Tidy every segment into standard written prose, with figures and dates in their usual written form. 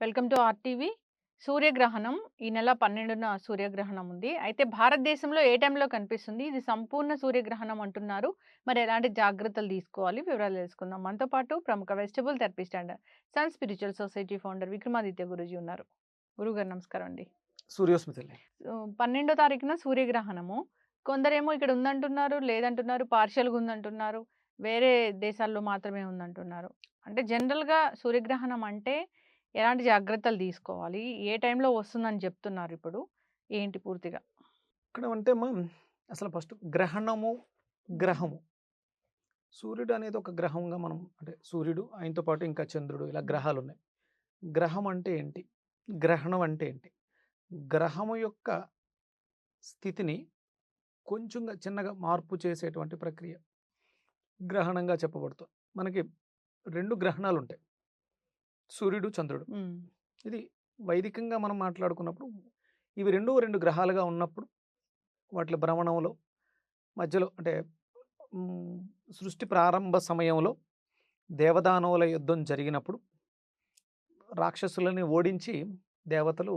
Welcome to RTV. సూర్యగ్రహణం ఈ నెల 12న సూర్యగ్రహణం ఉంది. అయితే భారతదేశంలో ఏ టైంలో కనిపిస్తుంది? ఇది సంపూర్ణ సూర్యగ్రహణం అంటున్నారు. మరి ఎలాంటి జాగ్రత్తలు తీసుకోవాలి? వివరాలు తెలుసుకుందాం. మనతో పాటు ప్రముఖ vegetable therapist and sun spiritual society founder Vikramaditya Guruji ఉన్నారు. గురుగారు నమస్కారం అండి. సూర్యోస్మితలే. 12 తారీఖున సూర్యగ్రహణము. కొందరేమో ఇక్కడ ఉందంటున్నారు, లేదంటున్నారు, పార్షియల్‌గా ఉందంటున్నారు. వేరే దేశాల్లో మాత్రమే ఉందంటున్నారు. అంటే జనరల్‌గా సూర్యగ్రహణం అంటే ఎలాంటి జాగ్రత్తలు తీసుకోవాలి? ఏ టైంలో వస్తుందని చెప్తున్నారిప్పుడు? ఏంటి పూర్తిగా? ఇక్కడ అంటే అసలు ఫస్ట్ గ్రహణము, గ్రహము. సూర్యుడు అనేది ఒక గ్రహంగా మనం అంటే సూర్యుడు, ఆయనతో పాటు ఇంకా చంద్రుడు ఇలా గ్రహాలున్నాయి. గ్రహం అంటే ఏంటి? గ్రహణం అంటే ఏంటి? గ్రహము యొక్క స్థితిని కొంచెంగా చిన్నగా మార్పు చేసేటువంటి ప్రక్రియ గ్రహణంగా చెప్పబడుతుంది. మనకి 2 గ్రహణాలుంటాయి. సూర్యుడు, చంద్రుడు. హ్మ్. ఇది వైదికంగా మనం మాట్లాడుకున్నప్పుడు ఇవి 2 గ్రహాలుగా ఉన్నప్పుడు వాటిల భ్రమణంలో మధ్యలో అంటే హ్మ్. సృష్టి ప్రారంభ సమయంలో దేవదానవుల యుద్ధం జరిగినప్పుడు రాక్షసులని ఓడించి దేవతలు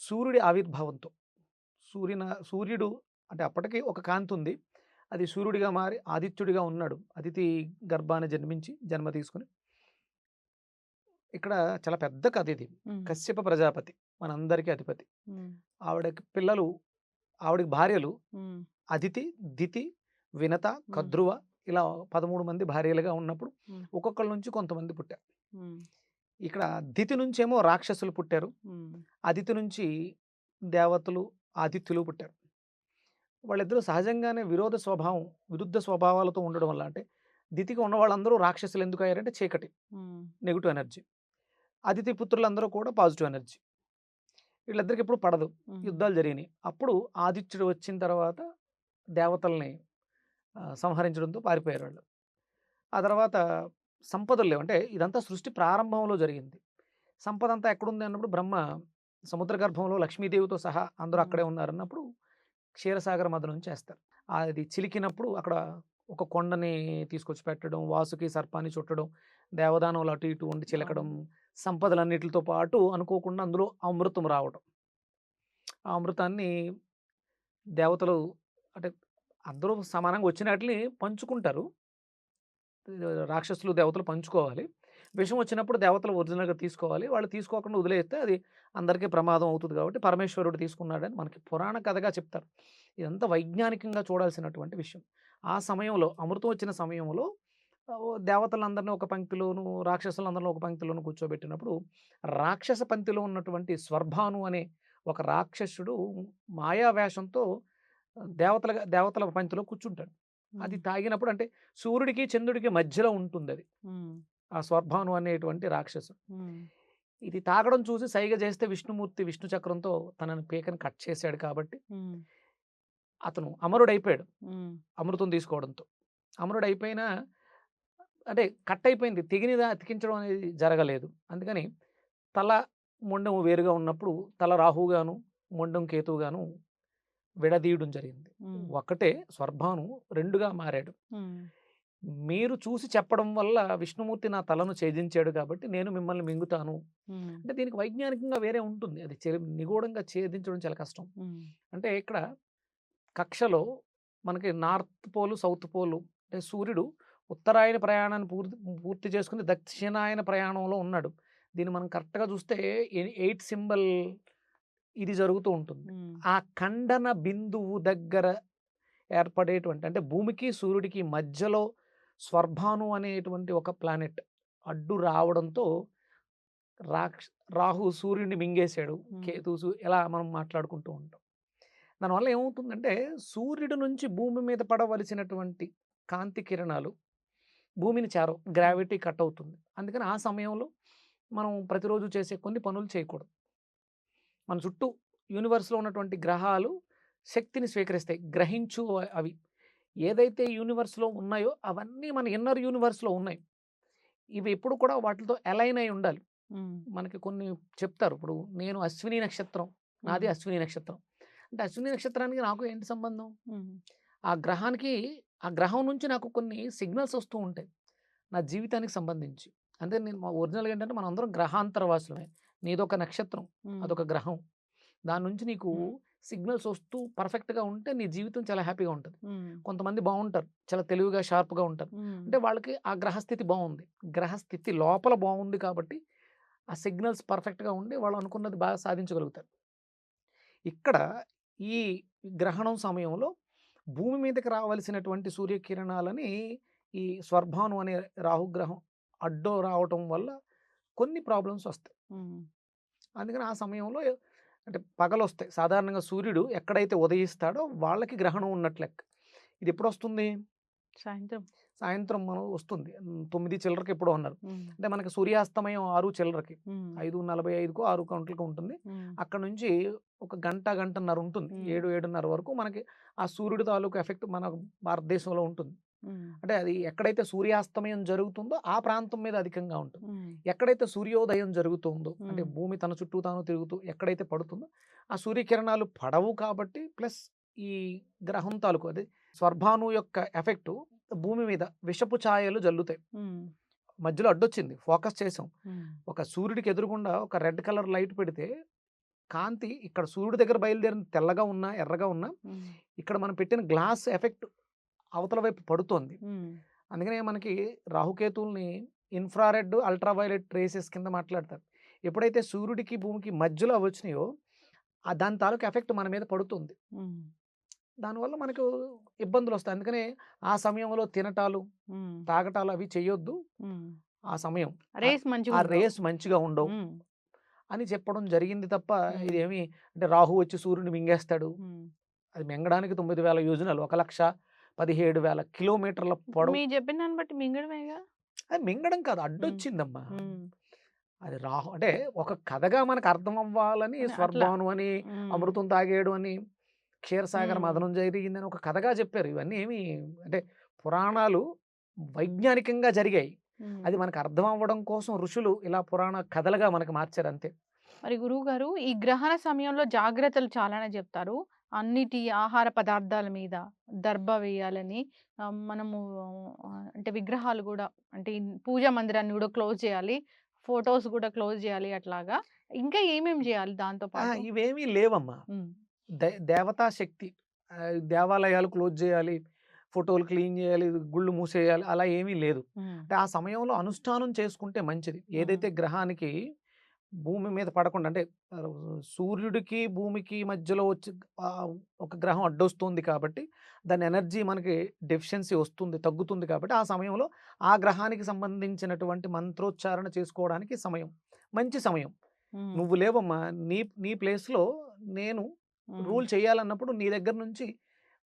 సూర్యుడి ఆవిర్భావంతో సూర్యుడు అంటే అప్పటికి ఒక కాంతి ఉంది. అది సూర్యుడిగా మారి ఆదిత్యుడిగా ఉన్నాడు. అదితి గర్భాన జన్మించి జన్మ తీసుకొని ఇక్కడ చాలా పెద్ద కథ ఇది. హ్మ్. కశ్యప ప్రజాపతి మనందరికీ అధిపతి. హ్మ్. ఆవిడకి పిల్లలు ఆవిడకి భార్యలు హ్మ్. అదితి, దితి, వినత, హ్మ్. కద్రువ ఇలా 13 మంది భార్యలుగా ఉన్నప్పుడు హ్మ్. ఒక్కొక్కళ్ళ నుంచి కొంతమంది పుట్టారు. హ్మ్. ఇక్కడ దితి నుంచేమో రాక్షసులు పుట్టారు. హ్మ్. అదితి నుంచి దేవతలు, ఆదిత్యులు పుట్టారు. వాళ్ళిద్దరూ సహజంగానే విరుద్ధ స్వభావాలతో ఉండడం వల్ల అంటే దితికి ఉన్న వాళ్ళందరూ రాక్షసులు ఎందుకయ్యారంటే చీకటి, హ్మ్. Negative energy. అదితి పుత్రులందరూ కూడా పాజిటివ్ ఎనర్జీ. వీళ్ళిద్దరికి ఎప్పుడు పడదు. హ్మ్. యుద్ధాలు జరిగినాయి. అప్పుడు ఆదిత్యుడు వచ్చిన తర్వాత దేవతల్ని సంహరించడంతో పారిపోయారు వాళ్ళు. ఆ తర్వాత సంపదలు లేవు. అంటే ఇదంతా సృష్టి ప్రారంభంలో జరిగింది. సంపదంతా ఎక్కడుంది అన్నప్పుడు బ్రహ్మ సముద్ర గర్భంలో లక్ష్మీదేవితో సహా అందరూ హ్మ్. అక్కడే ఉన్నారన్నప్పుడు క్షీరసాగర మథనం చేస్తారు. అది చిలికినప్పుడు అక్కడ ఒక కొండని తీసుకొచ్చి పెట్టడం, వాసుకి సర్పాన్ని చుట్టడం, దేవదానవులు అటు ఇటు ఉండి చిలకడం, అవును. సంపదలన్నిటిలతో పాటు అనుకోకుండా అందులో అమృతం రావడం. ఆ అమృతాన్ని దేవతలు అంటే అందరూ సమానంగా వచ్చినాటిని పంచుకుంటారు. రాక్షసులు, దేవతలు పంచుకోవాలి. విషం వచ్చినప్పుడు దేవతలు ఒరిజినల్‌గా తీసుకోవాలి. వాళ్ళు తీసుకోకుండా వదిలేస్తే అది అందరికీ ప్రమాదం అవుతది కాబట్టి పరమేశ్వరుడు తీసుకున్నాడని మనకి పురాణ కథగా చెప్తారు. ఇదంతా వైజ్ఞానికంగా చూడాల్సినటువంటి విషయం. ఆ సమయంలో అమృతం వచ్చిన సమయంలో దేవతలందరిని ఒక పంక్తిలోను, రాక్షసులందరిని ఒక పంక్తిలోను కూర్చోబెట్టినప్పుడు రాక్షస పంక్తిలో ఉన్నటువంటి స్వర్భాను అనే ఒక రాక్షసుడు మాయా వేషంతో దేవతల పంక్తిలో కూర్చుంటాడు. అది హ్మ్. తాగినప్పుడు అంటే సూర్యుడికి, చంద్రుడికి మధ్యలో ఉంటుందది. హ్మ్. ఆ స్వర్భాను అనేటువంటి రాక్షసుడు. హ్మ్. ఇది తాగడం చూసి సైగ చేస్తే విష్ణుమూర్తి విష్ణు చక్రంతో తనని పీకని కట్ చేసాడు కాబట్టి, హ్మ్. అతను అమరుడైపోయాడు. హ్మ్. అమృతం తీసుకోవడంతో. అమరుడైపోయినా అంటే కట్ అయిపోయింది. తెగినదా అతికించడం అనేది జరగలేదు. అందుకని తల, మొండెం వేరుగా ఉన్నప్పుడు తల రాహువుగాను, మొండెం కేతువుగాను విడదీయడం జరిగింది. హ్మ్. ఒకటే స్వర్భాను 2గా మారాడు. హ్మ్. మీరు చూసి చెప్పడం వల్ల విష్ణుమూర్తి నా తలను ఛేదించాడు కాబట్టి నేను మిమ్మల్ని మింగుతాను. హ్మ్. అంటే దీనికి వైజ్ఞానికంగా వేరే ఉంటుంది. అది నిగూఢంగా ఛేదించడం చాలా కష్టం. హ్మ్. అంటే ఇక్కడ కక్షలో మనకి నార్త్ పోల్, సౌత్ పోల్ అంటే సూర్యుడు ఉత్తరాయణ ప్రయాణాన్ని పూర్తి పూర్తి చేసుకొని దక్షిణాయన ప్రయాణంలో ఉన్నాడు. దీన్ని మనం కరెక్ట్‌గా చూస్తే 8 సింబల్ ఇది జరుగుతూ ఉంటుంది. హ్మ్. ఆ ఖండన బిందువు దగ్గర ఏర్పడేటువంటి అంటే భూమికి, సూర్యుడికి మధ్యలో స్వర్భాను అనేటువంటి ఒక ప్లానెట్ అడ్డు రావడంతో రాక్ష రాహు సూర్యుడిని మింగేసాడు. హ్మ్. కేతు ఇలా మనం మాట్లాడుకుంటూ ఉంటాం. దానివల్ల ఏమవుతుందంటే సూర్యుడి నుంచి భూమి మీద పడవలసినటువంటి కాంతి కిరణాలు భూమిని చేరవు. హ్మ్. గ్రావిటీ కట్ అవుతుంది. అందుకని ఆ సమయంలో మనం ప్రతిరోజు చేసే కొన్ని పనులు చేయకూడదు. మన చుట్టూ యూనివర్స్‌లో ఉన్నటువంటి గ్రహాలు శక్తిని స్వీకరిస్తాయి. గ్రహించు అవి. ఏదైతే యూనివర్స్‌లో ఉన్నాయో అవన్నీ మన ఇన్నర్ యూనివర్స్‌లో ఉన్నాయి. ఇవి ఎప్పుడు కూడా వాటిలతో అలైన్ అయి ఉండాలి. హ్మ్. మనకి కొన్ని చెప్తారు. ఇప్పుడు నేను అశ్విని నక్షత్రం. నాది హ్మ్. అశ్విని నక్షత్రం. అంటే అశ్విని నక్షత్రానికి నాకు ఏంటి సంబంధం? హ్మ్. ఆ గ్రహానికి ఆ గ్రహం నుంచి నాకు కొన్ని సిగ్నల్స్ వస్తూ ఉంటాయి. నా జీవితానికి సంబంధించి. అంటే నేను ఒరిజినల్‌గా ఏంటంటే మనందరం గ్రహాంతర వాసులమే. నీదొక నక్షత్రం, హ్మ్. అదొక గ్రహం. దాని నుంచి నీకు హ్మ్. సిగ్నల్స్ వస్తూ పర్ఫెక్ట్‌గా ఉంటే నీ జీవితం చాలా హ్యాపీగా ఉంటది. హ్మ్. కొంతమంది బావుంటారు. చాలా తెలివిగా, షార్ప్‌గా ఉంటారు. హ్మ్. అంటే వాళ్ళకి ఆ గ్రహస్థితి బావుంది. గ్రహస్థితి లోపల బావుంది కాబట్టి ఆ సిగ్నల్స్ పర్ఫెక్ట్‌గా ఉండి వాళ్ళు అనుకున్నది బాగా సాధించగలుగుతారు. ఇక్కడ ఈ గ్రహణం సమయంలో భూమి మీదకి రావాల్సినటువంటి సూర్యకిరణాలని ఈ స్వర్భాను అనే రాహుగ్రహం అడ్డు రావటం వల్ల కొన్ని ప్రాబ్లమ్స్ వస్తాయి. హ్మ్. అందుకని ఆ సమయంలో అంటే పగలొస్తాయి. సాధారణంగా సూర్యుడు ఎక్కడైతే ఉదయిస్తాడో వాళ్ళకి గ్రహణం ఉన్నట్లు లెక్క. ఇది ఎప్పుడొస్తుంది? సాయంత్రం. సాయంత్రం మనం వస్తుంది. 9 చిల్లరకి ఎప్పుడో అన్నారు. హ్మ్. అంటే మనకి సూర్యాస్తమయం 6 చిల్లరకి. హ్మ్. 5:45కో, 6 గంటలకో ఉంటుంది. హ్మ్. అక్కడి నుంచి ఒక గంట, గంటన్నర ఉంటుంది. హ్మ్. 7, 7:30 వరకు మనకి ఆ సూర్యుడి తాలూకు ఎఫెక్ట్ మన భారతదేశంలో ఉంటుంది. హ్మ్. అంటే అది ఎక్కడైతే సూర్యాస్తమయం జరుగుతుందో ఆ ప్రాంతం మీద అధికంగా ఉంటుంది. హ్మ్. ఎక్కడైతే సూర్యోదయం జరుగుతుందో అంటే హ్మ్. భూమి తన చుట్టూ తాను తిరుగుతూ ఎక్కడైతే పడుతుందో ఆ సూర్యకిరణాలు పడవు కాబట్టి ప్లస్ ఈ గ్రహం తాలూకు అదే స్వర్భాను యొక్క ఎఫెక్టు భూమి మీద విషపు ఛాయలు జల్లుతాయి. హ్మ్. మధ్యలో అడ్డొచ్చింది. ఫోకస్ చేసాం. హ్మ్. ఒక సూర్యుడికి ఎదురుగుండా ఒక రెడ్ కలర్ లైట్ పెడితే కాంతి ఇక్కడ సూర్యుడి దగ్గర బయలుదేరింది తెల్లగా ఉన్నా, ఎర్రగా ఉన్నా హ్మ్. ఇక్కడ మనం పెట్టిన గ్లాస్ ఎఫెక్ట్ అవతల వైపు పడుతోంది. హ్మ్. అందుకనే మనకి రాహుకేతువుల్ని ఇన్‌ఫ్రారెడ్, అల్ట్రావైలెట్ రేసెస్ కింద మాట్లాడతారు. ఎప్పుడైతే సూర్యుడికి, భూమికి మధ్యలో అవొచ్చినాయో దాని తాలూకు ఎఫెక్ట్ మన మీద పడుతుంది. హ్మ్. దానివల్ల మనకు ఇబ్బందులొస్తాయి. అందుకనే ఆ సమయంలో తినటాలు, హ్మ్. తాగటాలు అవి చెయ్యొద్దు. హ్మ్. ఆ సమయం. రేస్ ఆ మంచిగుండవు. రేస్ మంచిగా ఉండవు హ్మ్. అని చెప్పడం జరిగింది తప్ప హ్మ్. ఇదేమి అంటే రాహు వచ్చి సూర్యుడిని మింగేస్తాడు. హ్మ్. అది మింగడానికి 9000 యోజనాలు 1,17,000 కిలోమీటర్ల ఇప్పుడు పొడవు. మీరు చెప్పిన దాన్ని బట్టి మింగడమేగా. అది మింగడం కాదు హ్మ్. అడ్డొచ్చిందమ్మా. హ్మ్. అది రాహు అంటే ఒక కథగా మనకు అర్థం అవ్వాలని అని అట్లా. స్వర్భాను అని, హ్మ్. అమృతం తాగేయడం అని, క్షీరసాగర హ్మ్. మథనం జరిగిందని ఒక కథగా చెప్పారు. ఇవన్నీ ఏమి అంటే పురాణాలు వైజ్ఞానికంగా జరిగాయి. హ్మ్. అది మనకు అర్థం అవ్వడం కోసం ఋషులు ఇలా పురాణ కథలుగా మనకు మార్చారు అంతే. మరి గురువుగారు ఈ గ్రహణ సమయంలో జాగ్రత్తలు చాలానే చెప్తారు. అన్నిటి ఆహార పదార్థాల మీద దర్భ వేయాలని మనము అంటే విగ్రహాలు గూడా అంటే పూజా మందిరాన్ని గూడా క్లోజ్ చేయాలి. ఫోటోస్ గూడా క్లోజ్ చేయాలి అట్లాగా. ఇంకా ఏమేమి జేయాలి దాంతో పాటు? ఇవేమీ లేవమ్మా. హ్మ్. దేవతా శక్తి. దేవాలయాలు క్లోజ్ చేయాలి. ఫోటోలు క్లీన్ చేయాలి. గుళ్ళు మూసేయాలి. అలా ఏమీ లేదు. హ్మ్. అంటే ఆ సమయంలో అనుష్ఠానం చేసుకుంటే మంచిది. హ్మ్. ఏదైతే గ్రహానికి భూమి మీద పడకుండా అంటే సూర్యుడికి, భూమికి మధ్యలో వచ్చి ఒక గ్రహం అడ్డొస్తుంది కాబట్టి దాని ఎనర్జీ మనకి డెఫిషియన్సీ వస్తుంది, తగ్గుతుంది కాబట్టి ఆ సమయంలో ఆ గ్రహానికి సంబంధించినటువంటి మంత్రోచ్చారణ చేసుకోవడానికి సమయం. మంచి సమయం. హ్మ్. నువ్వు లేవమ్మా. నీ నీ ప్లేస్‌లో నేను హ్మ్. రూల్ చేయాలన్నప్పుడు నీ దగ్గర నుంచి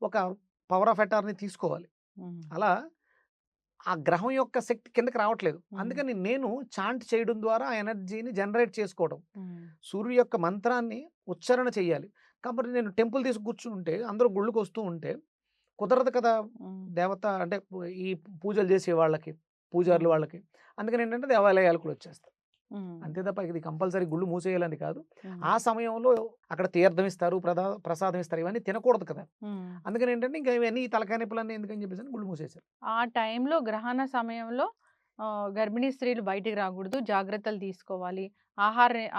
ఒక పవర్ ఆఫ్ అటార్నీ తీసుకోవాలి. హ్మ్. అలా ఆ గ్రహం యొక్క శక్తి కిందకి రావట్లేదు. హ్మ్. అందుకని నేను చాంట్ చేయడం ద్వారా ఆ ఎనర్జీని జనరేట్ చేసుకోవడం. హ్మ్. సూర్యుడి యొక్క మంత్రాన్ని ఉచ్చారణ చేయాలి. కాబట్టి నేను టెంపుల్ తీసి కూర్చుంటే అందరూ గుళ్ళకొస్తూ ఉంటే కుదరదు కదా! హ్మ్. దేవత అంటే ఈ పూజలు చేసే వాళ్ళకి, పూజారులు హ్మ్. వాళ్ళకి. అందుకనేంటంటే దేవాలయాలకు వచ్చేస్తారు. హ్మ్. అంతే తప్ప ఇది కంపల్సరీ గుళ్ళు మూసేయాలని కాదు. హ్మ్. ఆ సమయంలో అక్కడ తీర్థం ఇస్తారు, ప్రసాదం ఇస్తారు. ఇవన్నీ తినకూడదు కదా! హ్మ్. అందుకనేంటంటే ఇంకా ఇవన్నీ ఈ తలకాయ నొప్పులన్నీ ఎందుకని చెప్పేసని గుళ్ళు మూసేశారు. ఆ టైంలో గ్రహణ సమయంలో గర్భిణీ స్త్రీలు బయటికి రాకూడదు. జాగ్రత్తలు తీసుకోవాలి.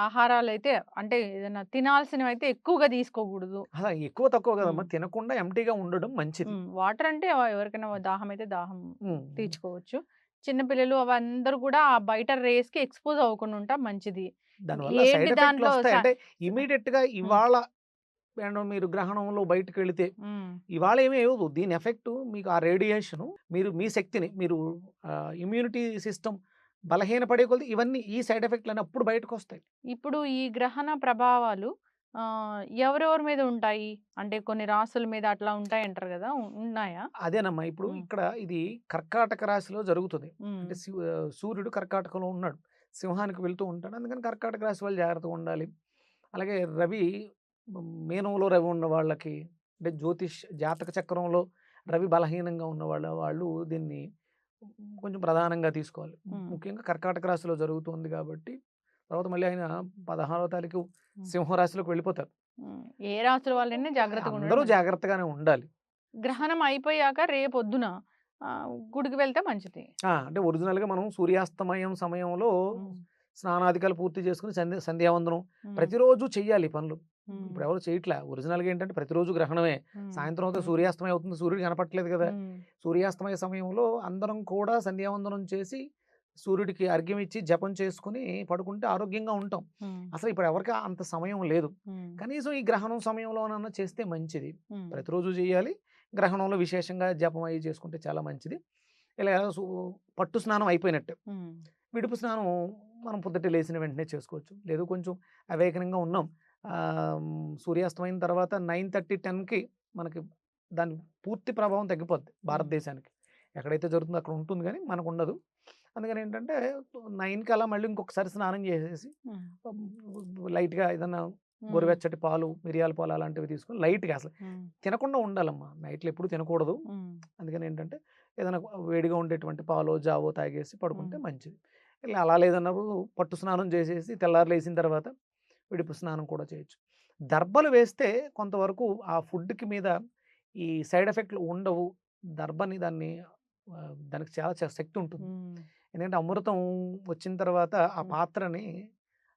ఆహారాలైతే అంటే ఏదైనా తినాల్సినవైతే ఎక్కువగా తీసుకోకూడదు. అలా ఎక్కువ తక్కువ హ్మ్. కాదమ్మా. తినకుండా ఎంప్టీగా ఉండడం మంచిది. వాటర్ అంటే ఎవరికైనా దాహమైతే దాహం హ్మ్. తీర్చుకోవచ్చు. చిన్న పిల్లలు అవందరూ కూడా ఆ బయట రేస్‌కి ఎక్స్‌పోజ్ అవ్వకుండా ఉంటే మంచిది. దానివల్ల ఏంటి సైడ్ దాంట్లో ఎఫెక్ట్‌లొస్తాయి. అంటే స ఇమ్మీడియేట్‌గా హ్మ్. ఇవాళ మీరు గ్రహణంలో బయటికెళితే హ్మ్. ఇవాళ ఏమి అవ్వదు. దీని ఎఫెక్టు మీకు ఆ రేడియేషను మీరు మీ శక్తిని మీరు ఇమ్యూనిటీ సిస్టమ్ బలహీనపడే కొద్దీ ఇవన్నీ ఈ సైడ్ ఎఫెక్ట్‌లన్నీ అప్పుడు బయటకొస్తాయి. ఇప్పుడు ఈ గ్రహణ ప్రభావాలు ఎవరెవరి మీద ఉంటాయి? అంటే కొన్ని రాసుల మీద అట్లా ఉంటాయంటారు గదా! ఉన్నాయా? అదేనమ్మా. ఇప్పుడు హ్మ్. ఇక్కడ ఇది కర్కాటక రాశిలో జరుగుతది. హ్మ్. అంటే సూర్యుడు కర్కాటకంలో ఉన్నాడు. సింహానికి వెళ్తూ ఉంటాడు. అందుకని కర్కాటక రాశి వాళ్ళు జాగ్రత్తగా ఉండాలి. అలాగే రవి మీనంలో రవి ఉన్న వాళ్ళకి అంటే జాతక చక్రంలో రవి బలహీనంగా ఉన్నవాళ్ళు వాళ్ళు దీన్ని కొంచెం ప్రధానంగా తీసుకోవాలి. హ్మ్. ముఖ్యంగా కర్కాటక రాశిలో జరుగుతుంది కాబట్టి తర్వాత మళ్ళీ ఆయన 16వ తారీఖు హ్మ్. సింహరాశిలోకి వెళ్ళిపోతారు. హ్మ్. ఏ రాసుల వాళ్ళైనా జాగ్రత్తగా ఉండడం అందరూ మంచిది. జాగ్రత్తగానే ఉండాలి. గ్రహణం అయిపోయాక రేపొద్దున గుడికి వెళ్తే మంచిది. అంటే ఒరిజినల్‌గా మనం సూర్యాస్తమయం సమయంలో హ్మ్. స్నానాధికాలు పూర్తి చేసుకొని సంధ్యావందనం హ్మ్. ప్రతిరోజు చెయ్యాలి ఈ పనులు. హ్మ్. ఇప్పుడు ఎవరు చేయట్లే. ఒరిజినల్‌గా ఏంటంటే ప్రతిరోజు గ్రహణమే. హ్మ్. సాయంత్రం అవుతే సూర్యాస్తమయం అవుతుంది. సూర్యుడు కనపట్లేదు కదా! హ్మ్. సూర్యాస్తమయ సమయంలో అందరం కూడా సంధ్యావందనం చేసి, సూర్యుడికి అర్ఘ్యం ఇచ్చి, జపం చేసుకొని పడుకుంటే ఆరోగ్యంగా ఉంటాం. హ్మ్. అసలు ఇప్పుడు ఎవరికీ అంత సమయం లేదు. హ్మ్. కనీసం ఈ గ్రహణం సమయంలోనన్నా చేస్తే మంచిది. హ్మ్. ప్రతిరోజు చేయాలి. గ్రహణంలో విశేషంగా జపం అయి చేసుకుంటే చాలా మంచిది. ఇలా పట్టు స్నానం అయిపోయినట్టే. హ్మ్. విడుపు స్నానం మనం పొద్దుటే లేసిన వెంటనే చేసుకోవచ్చు. లేదు కొంచెం అవేకనంగా ఉన్నాం. సూర్యాస్తమయం తర్వాత 9:30, 10కి మనకి దాని పూర్తి ప్రభావం తగ్గిపోద్ది హ్మ్. భారతదేశానికి. ఎక్కడైతే జరుగుతుందో అక్కడ ఉంటుంది గానీ మనకుండదు. అందుకని ఏంటంటే 9కి అలా మళ్ళీ ఇంకొకసారి స్నానం చేసేసి హ్మ్. లైట్‌గా ఏదన్నా హ్మ్. గోరువెచ్చటి పాలు, మిరియాల పాలు అలాంటివి తీసుకొని లైట్‌గా అసలు హ్మ్. తినకుండా ఉండాలమ్మా. నైట్‌లో ఎప్పుడు తినకూడదు. హ్మ్. అందుకని ఏంటంటే ఏదైనా వేడిగా ఉండేటువంటి పాలో, జావో తాగేసి పడుకుంటే హ్మ్. మంచిది. ఇలా అలా లేదన్నప్పుడు పట్టు స్నానం చేసేసి తెల్లారి లేసిన తర్వాత విడుపు స్నానం కూడా చేయొచ్చు. దర్బలు వేస్తే కొంతవరకు ఆ ఫుడ్‌కి మీద ఈ సైడ్ ఎఫెక్ట్‌లు ఉండవు. దర్బని దానికి చాలా శక్తి ఉంటుంది. హ్మ్. ఎందుకంటే అమృతం వచ్చిన తర్వాత ఆ హ్మ్. పాత్రని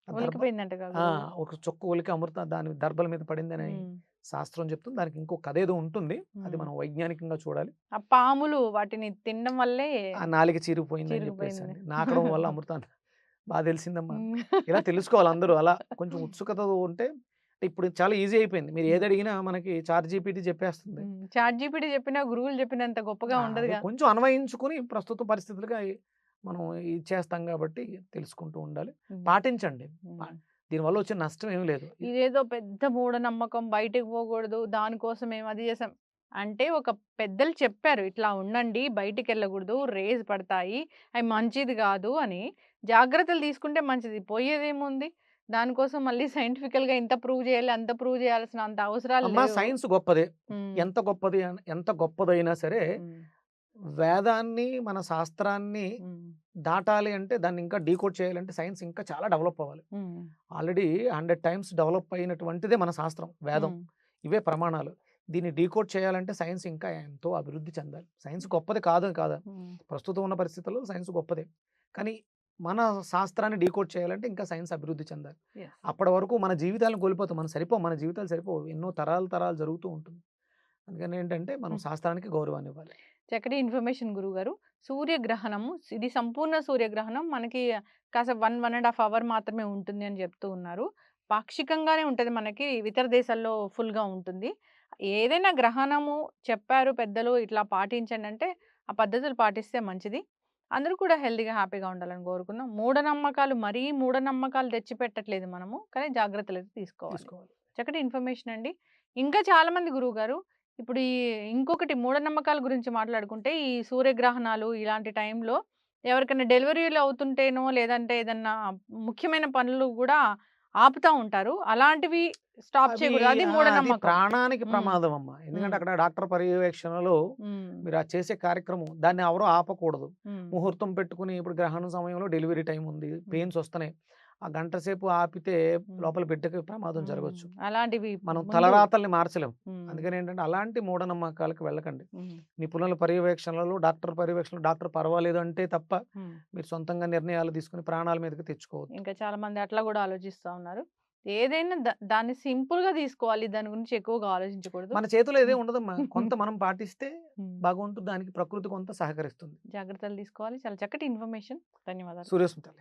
ఆ దర్బ ఒలికిపోయిందంటగా ఆ! గురువు. ఒక చుక్క ఒలికి అమృతం దాని దర్బల మీద పడిందని హ్మ్. శాస్త్రం చెప్తుంది. దానికి ఇంకో కథేదో ఉంటుంది. అది హ్మ్. మనం వైజ్ఞానికంగా చూడాలి. ఆ పాములు వాటిని తినడం వల్లే ఆ నాలిక చీరిగిపోయిందని చిరిగిపోయింది. చెప్పేసని. నాకడం వల్ల అమృతాన్ని తెలిసిందమ్మా. హ్మ్. ఇలా తెలుసుకోవాలి అందరూ. అలా కొంచెం ఉత్సుకతతో ఉంటే ఇప్పుడు చాలా ఈజీ అయిపోయింది. మీరు హ్మ్. ఏదడిగినా మనకి చాట్‌జీపీటీ చెప్పేస్తుంది. హ్మ్. చాట్‌జీపీటీ చెప్పినా, గురువులు చెప్పినంత గొప్పగా అది ఉండదుగా. కొంచెం అన్వయించుకొని ప్రస్తుత పరిస్థితులుగా మనం ఇది చేస్తాం కాబట్టి తెలుసుకుంటూ ఉండాలి. హ్మ్. పాటించండి. ప హ్మ్. దీనివల్ల వచ్చే నష్టం ఏమి లేదు. ఇదేదో పెద్ద మూఢనమ్మకం, బయటికి పోకూడదు, దానికోసం మేము అది చేసాం. అంటే ఒక పెద్దలు చెప్పారు, ఇట్లా ఉండండి, బయటికెళ్ళకూడదు, రేస్ పడతాయి, అయి మంచిది గాదు అని. జాగ్రత్తలు తీసుకుంటే మంచిది. పోయేదేముంది? దానికోసం మళ్ళీ సైంటిఫికల్‌గా ఇంత ప్రూవ్ చేయాలి, అంత ప్రూవ్ చేయాల్సిన అంత అవసరాలు అమ్మ లేవు. సైన్స్ గొప్పదే. హ్మ్. ఎంత గొప్పదైనా సరే హ్మ్. వేదాన్ని, మన శాస్త్రాన్ని హ్మ్. దాటాలి అంటే దాన్ని ఇంకా డీకోడ్ చేయాలంటే సైన్స్ ఇంకా చాలా డెవలప్ అవ్వాలి. హ్మ్. ఆల్రెడీ 100 టైమ్స్ డెవలప్ అయినటువంటిదే మన శాస్త్రం, వేదం. హ్మ్. ఇవే ప్రమాణాలు. దీన్ని డీకోడ్ చేయాలంటే సైన్స్ ఇంకా ఎంతో అభివృద్ధి చెందాలి. సైన్స్ గొప్పది కాదని కాదు. హ్మ్. ప్రస్తుతం ఉన్న పరిస్థితుల్లో సైన్స్ గొప్పదే. కానీ మన శాస్త్రాన్ని డీకోడ్ చేయాలంటే ఇంకా సైన్స్ అభివృద్ధి చెందాలి. యెస్. అప్పటి వరకు మన జీవితాలను కోల్పోతాం. మన జీవితాలు సరిపోవు. ఎన్నో తరాలు జరుగుతూ ఉంటుంది. అందుకని ఏంటంటే మనం హ్మ్. శాస్త్రానికి గౌరవాన్ని ఇవ్వాలి. చక్కటి ఇన్ఫర్మేషన్ గురువుగారు. సూర్యగ్రహణము ఇది సంపూర్ణ సూర్యగ్రహణం మనకి కాస్త 1 ½ అవర్ మాత్రమే ఉంటుంది అని చెప్తూ ఉన్నారు. పాక్షికంగానే ఉంటది మనకి. ఇతర దేశాల్లో ఫుల్‌గా ఉంటుంది. ఏదైనా గ్రహణము చెప్పారు పెద్దలు ఇట్లా పాటించండి అంటే, ఆ పద్ధతులు పాటిస్తే మంచిది. అందరూ కూడా హెల్తీగా, హ్యాపీగా ఉండాలని కోరుకుందాం. మూఢనమ్మకాలు మరీ మూఢనమ్మకాలు తెచ్చిపెట్టట్లేదు మనము. కానీ జాగ్రత్తలైతే తీసుకోవాలి. తీసుకోవాలి. చక్కటి ఇన్ఫర్మేషన్ అండి. ఇంకా చాలామంది గురువుగారు ఇప్పుడు ఇంకొకటి మూఢనమ్మకాల గురించి మాట్లాడుకుంటే, ఈ సూర్యగ్రహణాలు ఇలాంటి టైంలో ఎవరికైనా డెలివరీలు అవుతుంటేనో, లేదంటే ఏదన్నా ముఖ్యమైన పనులు గూడా ఆపుతా ఉంటారు. అలాంటివి స్టాప్ అవి చేయకూడదు. అది అది మూఢనమ్మకం. ప్రాణానికి హ్మ్. ప్రమాదం అమ్మ. ఎందుకంటే హ్మ్. అక్కడ డాక్టర్ పర్యవేక్షణలో హ్మ్. మీరు ఆ చేసే కార్యక్రమం దాన్ని ఎవరు ఆపకూడదు. హ్మ్. ముహూర్తం పెట్టుకొని ఇప్పుడు గ్రహణం సమయంలో డెలివరీ టైమ్ ఉంది. హ్మ్. పెయిన్స్ వస్తున్నాయి. ఆ గంట సేపు ఆపితే హ్మ్. లోపల బిడ్డకి ప్రమాదం హ్మ్. జరగొచ్చు. అలాంటివి మనం ముందు తలరాతల్ని మార్చలేం. హ్మ్. అందుకని ఏంటంటే అలాంటి మూఢనమ్మకాలకు వెళ్ళకండి. హ్మ్. నిపుణుల పర్యవేక్షణలో, డాక్టర్ పర్యవేక్షణలో డాక్టర్ పర్వాలేదు అంటే తప్ప హ్మ్. మీరు సొంతంగా నిర్ణయాలు తీసుకొని ప్రాణాల మీదకి తెచ్చుకోవద్దు. ఇంకా చాలామంది అట్లా గూడా ఆలోచిస్తా ఉన్నారు. ఏదైనా దాన్ని సింపుల్‌గా తీసుకోవాలి. దాని గురించి ఎక్కువగా ఆలోచించకూడదు. మన చేతిలో ఇదే హ్మ్. ఉండదమ్మా. కొంత మనం పాటిస్తే హ్మ్. భగవంతుడు దానికి ప్రకృతి కొంత సహకరిస్తుంది. జాగ్రత్తలు తీసుకోవాలి. చాలా చక్కటి ఇన్ఫర్మేషన్. ధన్యవాదాలు. సూర్యస్మితల్లి.